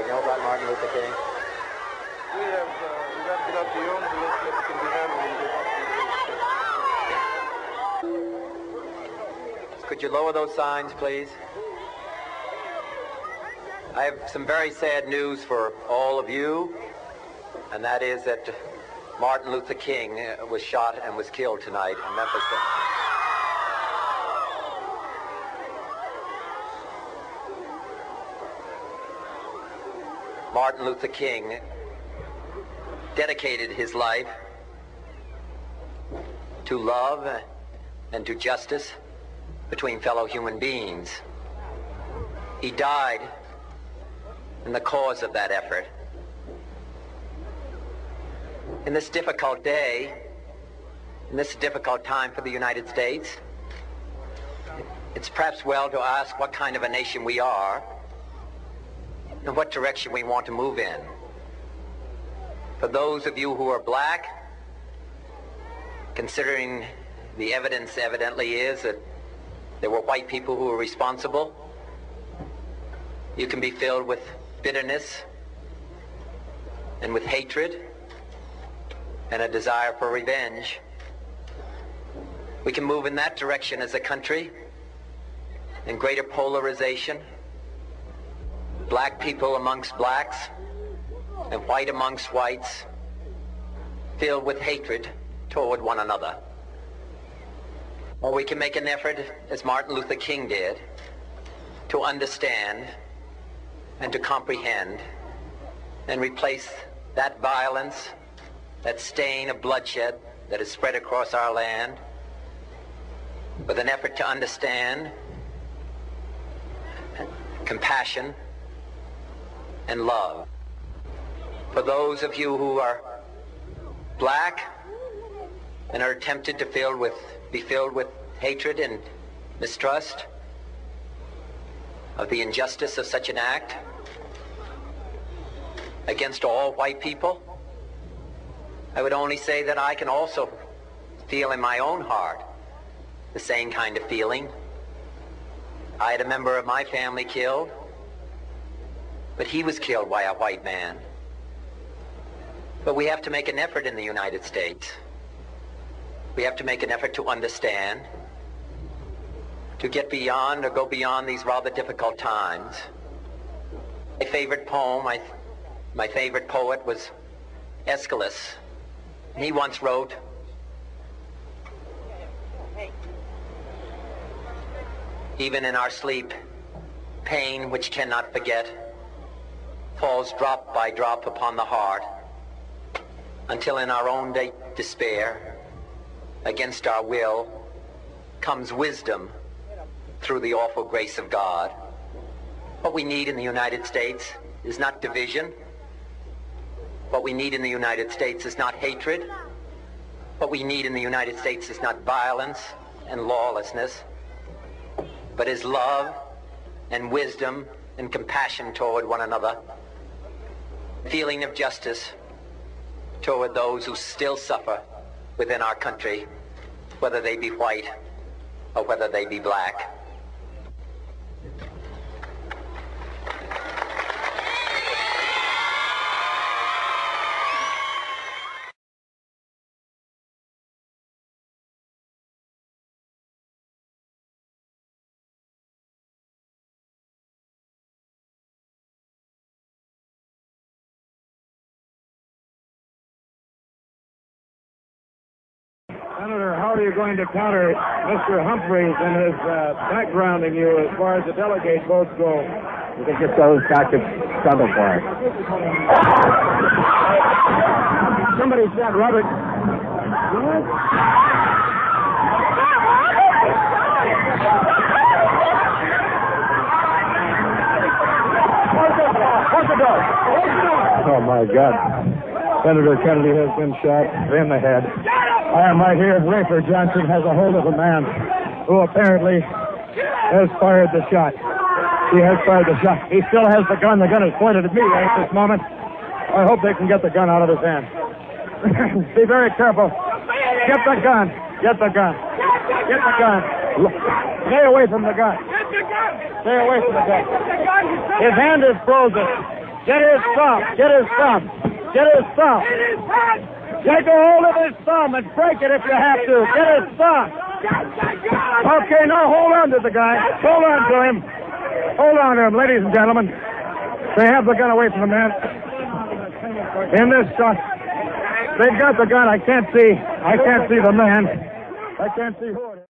You know about Martin Luther King? We have wrapped it up beyond the list that can be handled. Could you lower those signs, please? I have some very sad news for all of you, and that is that Martin Luther King was shot and was killed tonight in Memphis. Martin Luther King dedicated his life to love and to justice between fellow human beings. He died in the cause of that effort. In this difficult day, in this difficult time for the United States, it's perhaps well to ask what kind of a nation we are and what direction we want to move in. For those of you who are black, considering the evidence evidently is that there were white people who were responsible, you can be filled with bitterness and with hatred and a desire for revenge. We can move in that direction as a country, in greater polarization, black people amongst blacks and white amongst whites, filled with hatred toward one another. Or we can make an effort, as Martin Luther King did, to understand and to comprehend and replace that violence, that stain of bloodshed that is spread across our land, with an effort to understand compassion and love. For those of you who are black and are tempted to be filled with hatred and mistrust of the injustice of such an act against all white people, I would only say that I can also feel in my own heart the same kind of feeling. I had a member of my family killed, but he was killed by a white man. But we have to make an effort in the United States. We have to make an effort to understand, to get beyond or go beyond these rather difficult times. My favorite poem, my favorite poet was Aeschylus. He once wrote, "Even in our sleep, pain which cannot forget falls drop by drop upon the heart, until in our own despair, against our will, comes wisdom through the awful grace of God." What we need in the United States is not division. What we need in the United States is not hatred. What we need in the United States is not violence and lawlessness, but is love and wisdom and compassion toward one another, feeling of justice toward those who still suffer within our country, whether they be white or whether they be black. Senator, how are you going to counter Mr. Humphreys and his backgrounding you as far as the delegate votes go? You think it's those got to struggle for it? Somebody said, Robert. What? Close the door. Oh, my God. Senator Kennedy has been shot in the head. I am right here. Rafer Johnson has a hold of a man who apparently has fired the shot. He has fired the shot. He still has the gun. The gun is pointed at me right at this moment. I hope they can get the gun out of his hand. Be very careful. Get the gun. Get the gun. Get the gun. Stay away from the gun. Stay away from the gun. His hand is frozen. Get his thumb. Get his thumb. Get his thumb. Take a hold of his thumb and break it if you have to. Get his thumb. Okay, now hold on to the guy. Hold on to him. Hold on to him, ladies and gentlemen. They have the gun away from the man. In this shot, they've got the gun. I can't see the man. I can't see who it is.